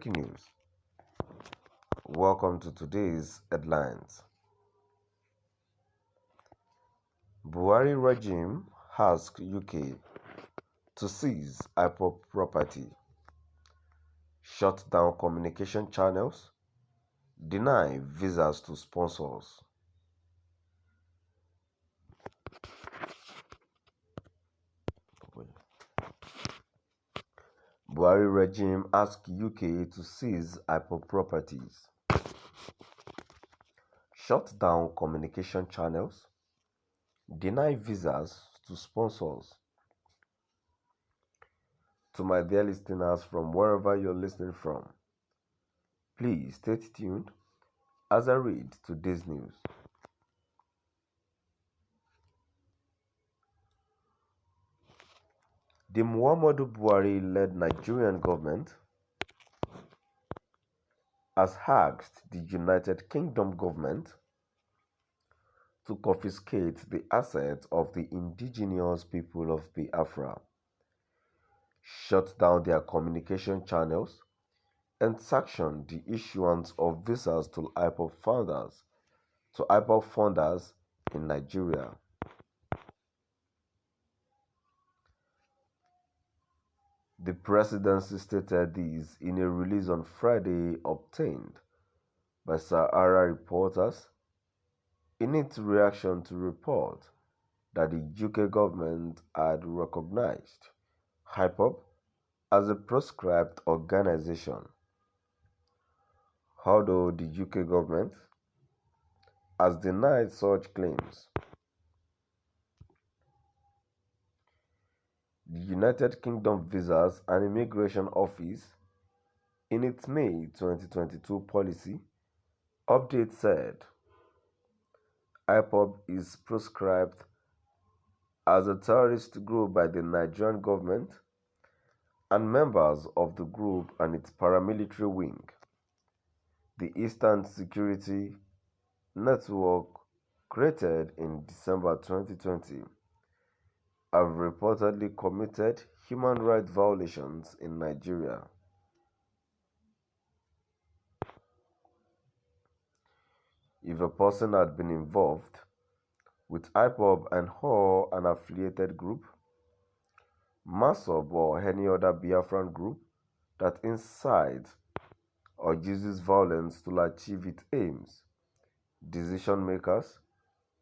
Breaking news. Welcome to today's headlines. Buhari regime asks UK to seize Ipob property. Shut down communication channels. Deny visas to sponsors. Buhari regime asks UK to seize Ipob properties. Shut down communication channels. Deny visas to sponsors. To my dear listeners from wherever you're listening from, please stay tuned as I read today's news. The Muhammadu Buhari-led Nigerian government has asked the United Kingdom government to confiscate the assets of the indigenous people of Biafra, shut down their communication channels, and sanction the issuance of visas to Ipob funders in Nigeria. The presidency stated this in a release on Friday obtained by Sahara reporters in its reaction to report that the UK government had recognized Ipob as a proscribed organization. Although the UK government has denied such claims, the United Kingdom Visas and Immigration Office, in its May 2022 policy update, said Ipob is proscribed as a terrorist group by the Nigerian government and members of the group and its paramilitary wing, the Eastern Security Network, created in December 2020, have reportedly committed human rights violations in Nigeria. If a person had been involved with Ipob and or an affiliated group, MASOB or any other Biafran group that incites or uses violence to achieve its aims, decision makers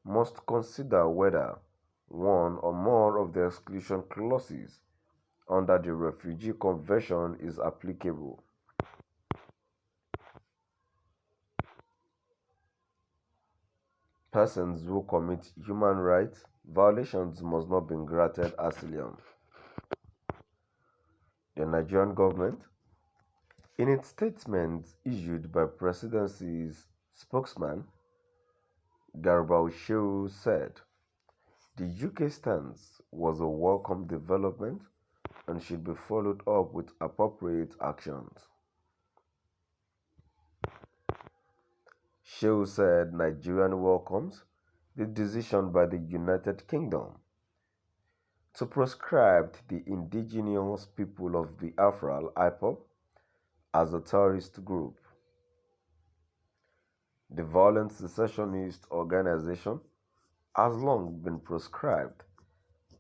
must consider whether one or more of the exclusion clauses under the Refugee Convention is applicable. Persons who commit human rights violations must not be granted asylum. The Nigerian government, in its statement issued by Presidency's spokesman, Garba Shehu, said the UK stance was a welcome development and should be followed up with appropriate actions. Shehu said Nigeria welcomes the decision by the United Kingdom to proscribe the indigenous people of Biafra, Ipob, as a terrorist group. The violent secessionist organization has long been proscribed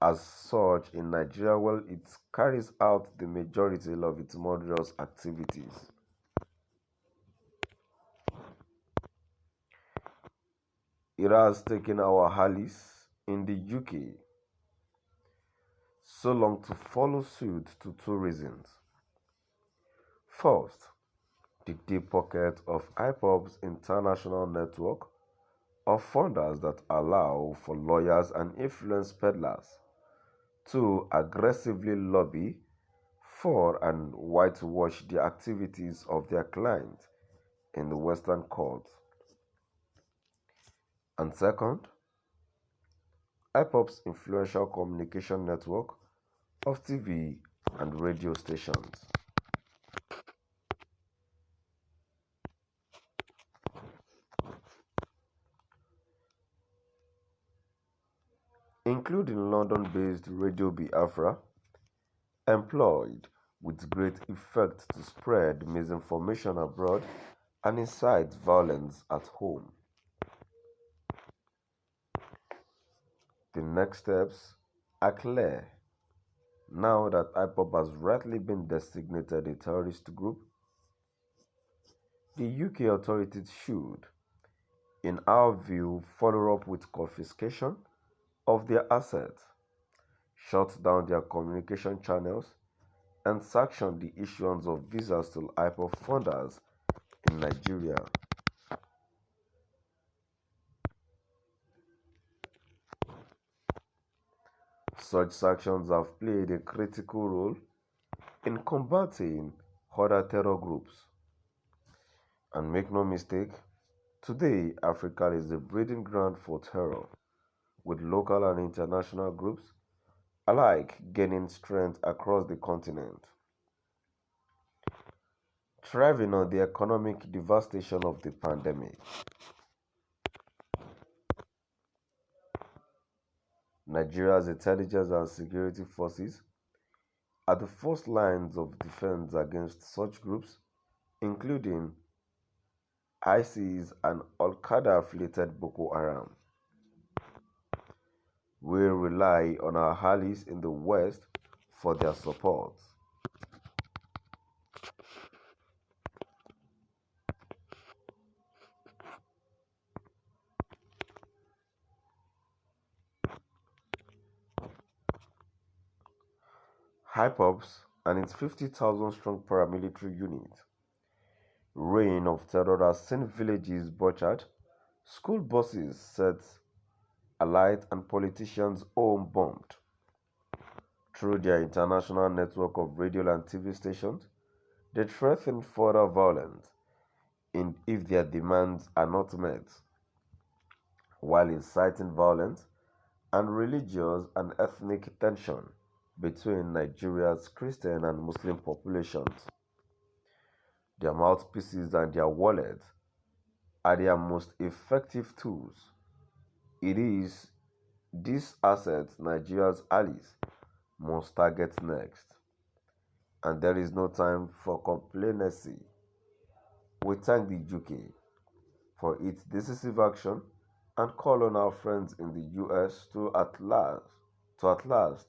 as such in Nigeria, where it carries out the majority of its murderous activities. It has taken our allies in the UK so long to follow suit to two reasons. First, the deep pocket of Ipob's international network of funders that allow for lawyers and influence peddlers to aggressively lobby for and whitewash the activities of their clients in the Western courts. And second, Ipob's influential communication network of TV and radio stations. Including London-based Radio Biafra, employed with great effect to spread misinformation abroad and incite violence at home. The next steps are clear. Now that Ipob has rightly been designated a terrorist group, the UK authorities should, in our view, follow up with confiscation of their assets, shut down their communication channels, and sanction the issuance of visas to Ipob funders in Nigeria. Such sanctions have played a critical role in combating other terror groups. And make no mistake, today Africa is a breeding ground for terror, with local and international groups alike gaining strength across the continent, thriving on the economic devastation of the pandemic. Nigeria's intelligence and security forces are the first lines of defense against such groups, including ISIS and Al-Qaeda affiliated Boko Haram. We rely on our allies in the West for their support. Ipob and its 50,000 strong paramilitary unit reign of terror has seen villages butchered, school buses set alight, and politicians' homes bombed. Through their international network of radio and TV stations, they threaten further violence if their demands are not met, while inciting violence and religious and ethnic tension between Nigeria's Christian and Muslim populations. Their mouthpieces and their wallets are their most effective tools. It is these assets Nigeria's allies must target next. And there is no time for complacency. We thank the UK for its decisive action and call on our friends in the US to at last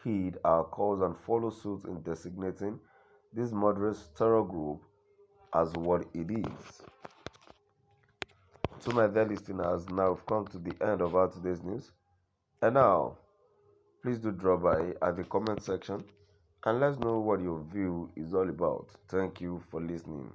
heed our calls and follow suit in designating this murderous terror group as what it is. To my dear listeners, now we've come to the end of our today's news. And now, please do drop by at the comment section and let's know what your view is all about. Thank you for listening.